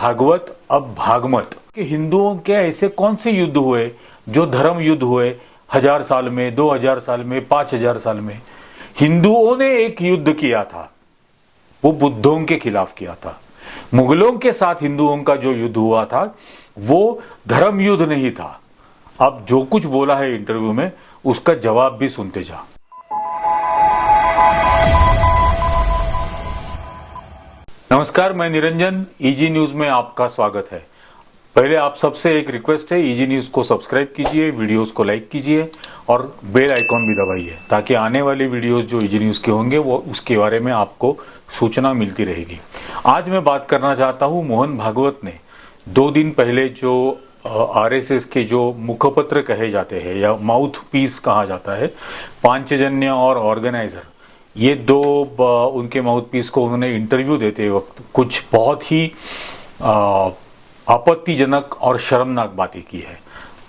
भागवत अब भागमत कि हिंदुओं के ऐसे कौन से युद्ध हुए जो धर्म युद्ध हुए 1000 साल में, 2000 साल में, 5000 साल में। हिंदुओं ने एक युद्ध किया था, वो बुद्धों के खिलाफ किया था। मुगलों के साथ हिंदुओं का जो युद्ध हुआ था वो धर्म युद्ध नहीं था। अब जो कुछ बोला है इंटरव्यू में उसका जवाब भी सुनते जा। नमस्कार, मैं निरंजन, ईजी न्यूज में आपका स्वागत है। पहले आप सबसे एक रिक्वेस्ट है, ईजी न्यूज को सब्सक्राइब कीजिए, वीडियोस को लाइक कीजिए और बेल आइकॉन भी दबाइए ताकि आने वाले वीडियोस जो ईजी न्यूज के होंगे वो उसके बारे में आपको सूचना मिलती रहेगी। आज मैं बात करना चाहता हूं, मोहन भागवत ने 2 दिन पहले जो आरएसएस के जो मुखपत्र कहे जाते हैं या माउथ पीस कहा जाता है, पांचजन्य और ऑर्गेनाइजर, ये 2 उनके माउथ पीस को उन्होंने इंटरव्यू देते वक्त कुछ बहुत ही आपत्तिजनक और शर्मनाक बातें की है।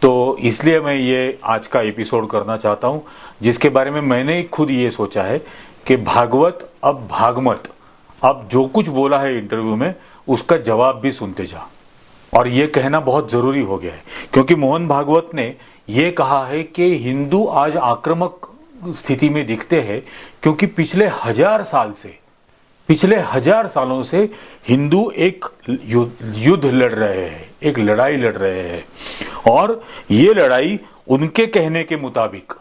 तो इसलिए मैं ये आज का एपिसोड करना चाहता हूं, जिसके बारे में मैंने खुद ये सोचा है कि भागवत अब भागमत। अब जो कुछ बोला है इंटरव्यू में उसका जवाब भी सुनते जा। और ये कहना बहुत जरूरी हो गया है क्योंकि मोहन भागवत ने ये कहा है कि हिंदू आज आक्रामक स्थिति में दिखते हैं क्योंकि पिछले 1000 सालों से हिंदू एक युद्ध लड़ रहे हैं, एक लड़ाई लड़ रहे हैं। और ये लड़ाई उनके कहने के मुताबिक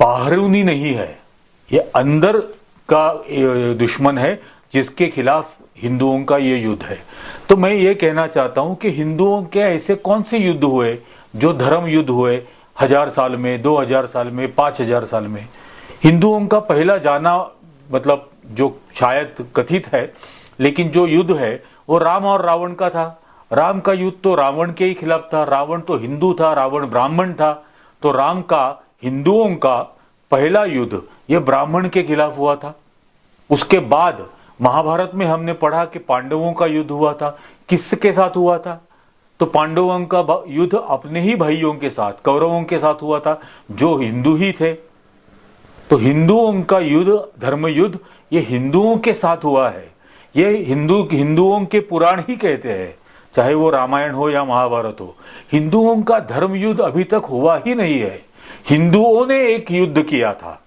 बाहरूनी नहीं है, ये अंदर का दुश्मन है जिसके खिलाफ हिंदुओं का ये युद्ध है। तो मैं ये कहना चाहता हूं कि हिंदुओं के ऐसे कौन से युद्ध हुए जो धर्म युद्ध हुए 1000 साल में, 2000 साल में, 5000 साल में। हिंदुओं का पहला जाना मतलब जो शायद कथित है, लेकिन जो युद्ध है वो राम और रावण का था। राम का युद्ध तो रावण के ही खिलाफ था। रावण तो हिंदू था, रावण ब्राह्मण था। तो राम का, हिंदुओं का पहला युद्ध ये ब्राह्मण के खिलाफ हुआ था। उसके बाद महाभारत में हमने पढ़ा कि पांडवों का युद्ध हुआ था। किसके साथ हुआ था? तो पांडवों का युद्ध अपने ही भाइयों के साथ, कौरवों के साथ हुआ था जो हिंदू ही थे। तो हिंदुओं का युद्ध, धर्म युद्ध, ये हिंदुओं के साथ हुआ है। ये हिंदुओं के पुराण ही कहते हैं, चाहे वो रामायण हो या महाभारत हो। हिंदुओं का धर्म युद्ध अभी तक हुआ ही नहीं है। हिंदुओं ने एक युद्ध किया था,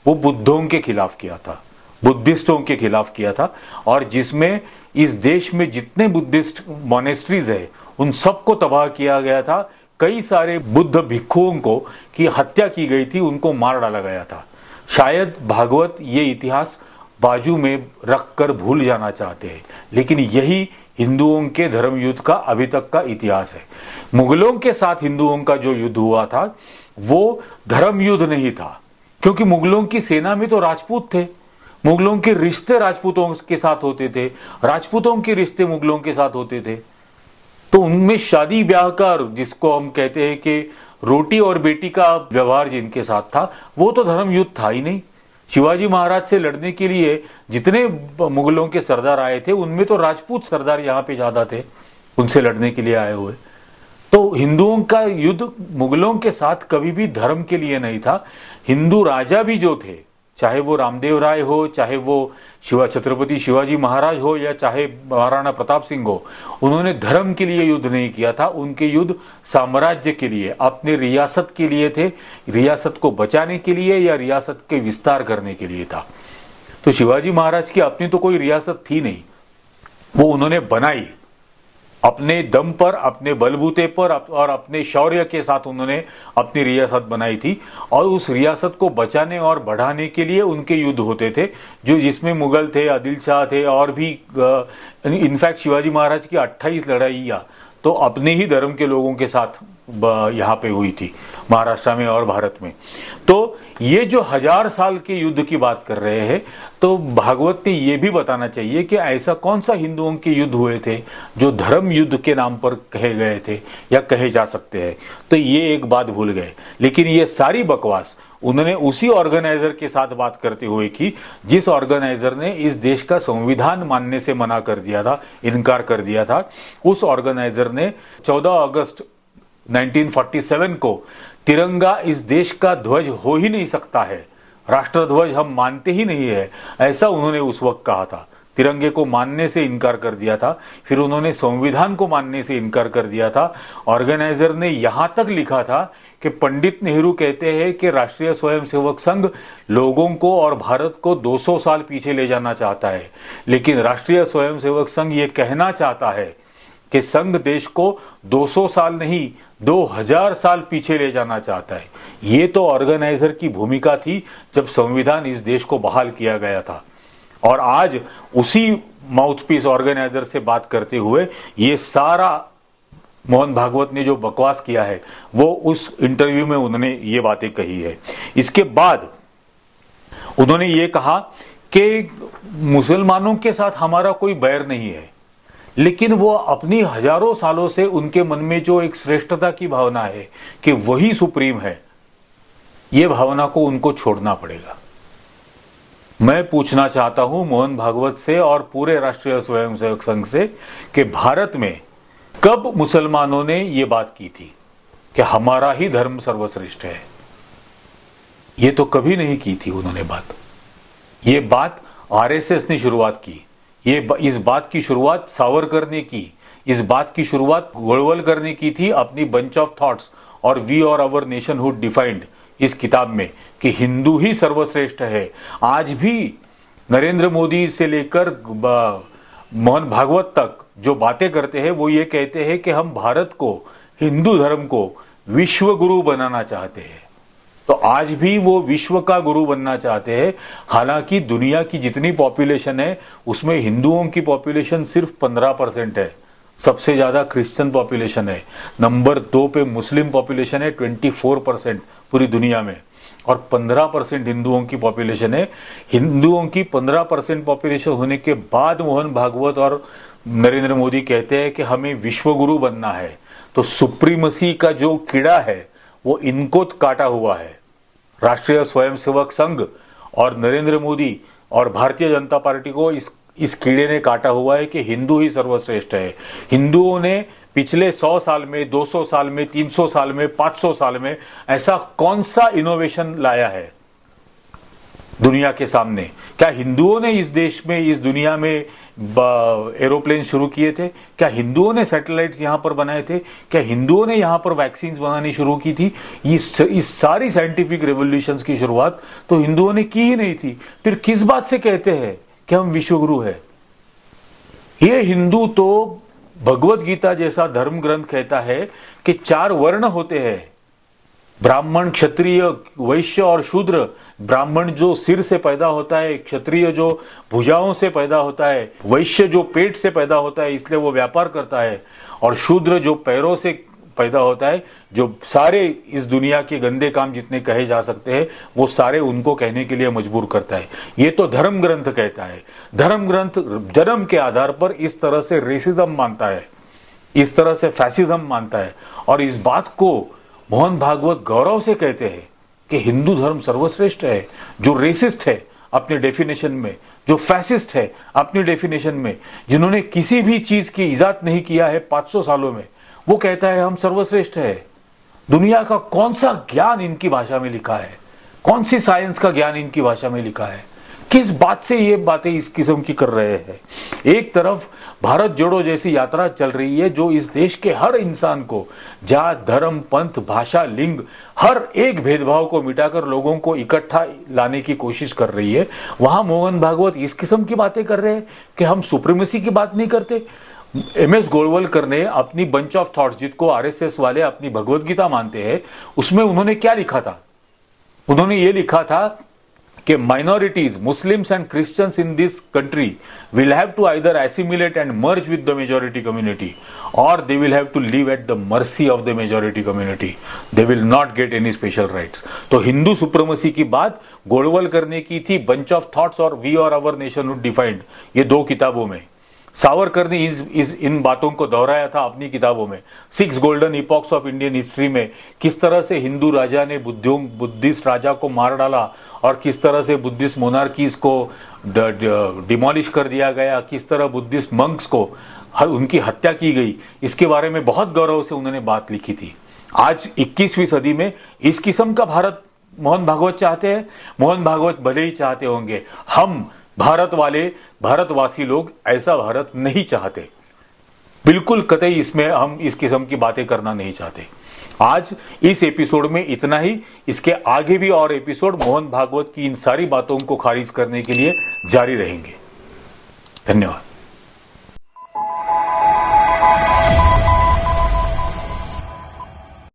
वो बुद्धों के खिलाफ किया था, बुद्धिस्टों के खिलाफ किया था। और जिसमें इस देश में जितने बुद्धिस्ट मॉनेस्ट्रीज है उन सबको तबाह किया गया था। कई सारे बुद्ध भिक्षुओं को की हत्या की गई थी, उनको मार डाला गया था। शायद भागवत ये इतिहास बाजू में रखकर भूल जाना चाहते हैं, लेकिन यही हिंदुओं के धर्म युद्ध का अभी तक का इतिहास है। मुगलों के साथ हिंदुओं का जो युद्ध हुआ था वो धर्म युद्ध नहीं था, क्योंकि मुगलों की सेना में तो राजपूत थे। मुगलों के रिश्ते राजपूतों के साथ होते थे, राजपूतों के रिश्ते मुगलों के साथ होते थे। तो उनमें शादी ब्याह का, जिसको हम कहते हैं कि रोटी और बेटी का व्यवहार जिनके साथ था, वो तो धर्म युद्ध था ही नहीं। शिवाजी महाराज से लड़ने के लिए जितने मुगलों के सरदार आए थे उनमें तो राजपूत सरदार यहाँ पे ज्यादा थे उनसे लड़ने के लिए आए हुए। तो हिंदुओं का युद्ध मुगलों के साथ कभी भी धर्म के लिए नहीं था। हिंदू राजा भी जो थे, चाहे वो रामदेव राय हो, चाहे वो छत्रपति शिवाजी महाराज हो या चाहे महाराणा प्रताप सिंह हो, उन्होंने धर्म के लिए युद्ध नहीं किया था। उनके युद्ध साम्राज्य के लिए, अपने रियासत के लिए थे, रियासत को बचाने के लिए या रियासत के विस्तार करने के लिए था। तो शिवाजी महाराज की अपनी तो कोई रियासत थी नहीं, वो उन्होंने बनाई अपने दम पर, अपने बलबूते पर और अपने शौर्य के साथ उन्होंने अपनी रियासत बनाई थी। और उस रियासत को बचाने और बढ़ाने के लिए उनके युद्ध होते थे, जो जिसमें मुगल थे, आदिल शाह थे और भी इनफैक्ट शिवाजी महाराज की 28 लड़ाइयां तो अपने ही धर्म के लोगों के साथ यहाँ पे हुई थी, महाराष्ट्र में और भारत में। तो ये जो 1000 साल के युद्ध की बात कर रहे हैं, तो भागवत ने ये भी बताना चाहिए कि ऐसा कौन सा हिंदुओं के युद्ध हुए थे जो धर्म युद्ध के नाम पर कहे गए थे या कहे जा सकते हैं। तो ये एक बात भूल गए। लेकिन ये सारी बकवास उन्होंने उसी ऑर्गेनाइजर के साथ बात करते हुए की जिस ऑर्गेनाइजर ने इस देश का संविधान मानने से मना कर दिया था, इनकार कर दिया था। उस ऑर्गेनाइजर ने 14 अगस्त 1947 को तिरंगा इस देश का ध्वज हो ही नहीं सकता है, राष्ट्रध्वज हम मानते ही नहीं है, ऐसा उन्होंने उस वक्त कहा था। तिरंगे को मानने से इनकार कर दिया था, फिर उन्होंने संविधान को मानने से इनकार कर दिया था। ऑर्गेनाइजर ने यहां तक लिखा था कि पंडित नेहरू कहते हैं कि राष्ट्रीय स्वयंसेवक संघ लोगों को और भारत को 200 साल पीछे ले जाना चाहता है, लेकिन राष्ट्रीय स्वयंसेवक संघ ये कहना चाहता है कि संघ देश को 200 साल नहीं 2000 साल पीछे ले जाना चाहता है। ये तो ऑर्गेनाइजर की भूमिका थी जब संविधान इस देश को बहाल किया गया था। और आज उसी माउथपीस ऑर्गेनाइजर से बात करते हुए ये सारा मोहन भागवत ने जो बकवास किया है वो उस इंटरव्यू में उन्होंने ये बातें कही है। इसके बाद उन्होंने ये कहा कि मुसलमानों के साथ हमारा कोई बैर नहीं है, लेकिन वो अपनी हजारों सालों से उनके मन में जो एक श्रेष्ठता की भावना है कि वही सुप्रीम है, ये भावना को उनको छोड़ना पड़ेगा। मैं पूछना चाहता हूं मोहन भागवत से और पूरे राष्ट्रीय स्वयंसेवक संघ से कि भारत में कब मुसलमानों ने ये बात की थी कि हमारा ही धर्म सर्वश्रेष्ठ है? ये तो कभी नहीं की थी उन्होंने बात। ये बात आरएसएस ने शुरुआत की, इस बात की शुरुआत सावरकर ने की, इस बात की शुरुआत गोलवलकर ने की थी अपनी बंच ऑफ थॉट्स और वी और आवर नेशनहुड डिफाइंड इस किताब में कि हिंदू ही सर्वश्रेष्ठ है। आज भी नरेंद्र मोदी से लेकर मोहन भागवत तक जो बातें करते हैं वो ये कहते हैं कि हम भारत को, हिंदू धर्म को विश्व गुरु बनाना चाहते हैं। तो आज भी वो विश्व का गुरु बनना चाहते हैं। हालांकि दुनिया की जितनी पॉपुलेशन है उसमें हिंदुओं की पॉपुलेशन सिर्फ 15% है, सबसे ज्यादा क्रिश्चियन पॉपुलेशन है। नंबर 2 पे मुस्लिम पॉपुलेशन है 24% पूरी दुनिया में, और 15% हिंदुओं की पॉपुलेशन है। हिंदुओं की 15% पॉपुलेशन होने के बाद मोहन भागवत और नरेंद्र मोदी कहते हैं कि हमें विश्व गुरु बनना है। तो सुप्रीमसी का जो कीड़ा है वो इनको काटा हुआ है। राष्ट्रीय स्वयंसेवक संघ और नरेंद्र मोदी और भारतीय जनता पार्टी को इस कीड़े ने काटा हुआ है कि हिंदू ही सर्वश्रेष्ठ है। हिंदुओं ने पिछले 100 साल में, 200 साल में, 300 साल में, 500 साल में ऐसा कौन सा इनोवेशन लाया है दुनिया के सामने? क्या हिंदुओं ने इस देश में, इस दुनिया में एरोप्लेन शुरू किए थे? क्या हिंदुओं ने सैटेलाइट्स यहां पर बनाए थे? क्या हिंदुओं ने यहां पर वैक्सीन बनानी शुरू की थी? इस सारी साइंटिफिक रेवोल्यूशंस की शुरुआत तो हिंदुओं ने की ही नहीं थी। फिर किस बात से कहते हैं कि हम विश्वगुरु है? ये हिंदू तो भगवत गीता जैसा धर्म ग्रंथ कहता है कि 4 वर्ण होते हैं, ब्राह्मण, क्षत्रिय, वैश्य और शूद्र। ब्राह्मण जो सिर से पैदा होता है, क्षत्रिय जो भुजाओं से पैदा होता है, वैश्य जो पेट से पैदा होता है इसलिए वो व्यापार करता है, और शूद्र जो पैरों से पैदा होता है, जो सारे इस दुनिया के गंदे काम जितने कहे जा सकते हैं वो सारे उनको कहने के लिए मजबूर करता है। ये तो धर्म ग्रंथ कहता है। धर्म ग्रंथ जन्म के आधार पर इस तरह से रेसिज्म मानता है, इस तरह से फैसिज्म मानता है, और इस बात को मोहन भागवत गौरव से कहते हैं कि हिंदू धर्म सर्वश्रेष्ठ है। जो रेसिस्ट है अपने डेफिनेशन में, जो फैसिस्ट है अपनी डेफिनेशन में, जिन्होंने किसी भी चीज की इजाद नहीं किया है 500 सालों में, वो कहता है हम सर्वश्रेष्ठ है। दुनिया का कौन सा ज्ञान इनकी भाषा में लिखा है? कौन सी साइंस का ज्ञान इनकी भाषा में लिखा है? किस बात से ये बातें इस किस्म की कर रहे हैं? एक तरफ भारत जोड़ो जैसी यात्रा चल रही है जो इस देश के हर इंसान को जात, धर्म, पंथ, भाषा, लिंग, हर एक भेदभाव को मिटाकर लोगों को इकट्ठा लाने की कोशिश कर रही है। वहां मोहन भागवत इस किस्म की बातें कर रहे हैं कि हम सुप्रीमेसी की बात नहीं करते। एमएस गोलवलकर ने अपनी बंच ऑफ थॉट्स, जिसको आरएसएस वाले अपनी भगवत गीता मानते हैं, उसमें उन्होंने क्या लिखा था? उन्होंने ये लिखा था कि minorities, Muslims and Christians in this country will have to either assimilate and merge with the majority community, or they will have to live at the mercy of the majority community. They will not get any special rights. तो Hindu supremacy की बात गोलवलकर ने की थी bunch of thoughts और we और our nationhood defined, ये 2 किताबों में। सावरकर ने इन बातों को दोहराया था अपनी किताबों में। 6 golden epochs of Indian history में किस तरह से हिंदू राजा ने बुद्धिस्ट राजा को मार डाला और किस तरह से बुद्धिस्ट मोनार्कीज को डिमोलिश कर दिया गया, किस तरह बुद्धिस्ट मंक्स को उनकी हत्या की गई, इसके बारे में बहुत गौरव से उन्होंने बात लिखी थी। आज 21वीं सदी में इस किस्म का भारत मोहन भागवत चाहते हैं। मोहन भागवत भले ही चाहते होंगे हम भारतवासी लोग ऐसा भारत नहीं चाहते, बिल्कुल कतई इसमें हम इस किस्म की बातें करना नहीं चाहते। आज इस एपिसोड में इतना ही। इसके आगे भी और एपिसोड मोहन भागवत की इन सारी बातों को खारिज करने के लिए जारी रहेंगे। धन्यवाद।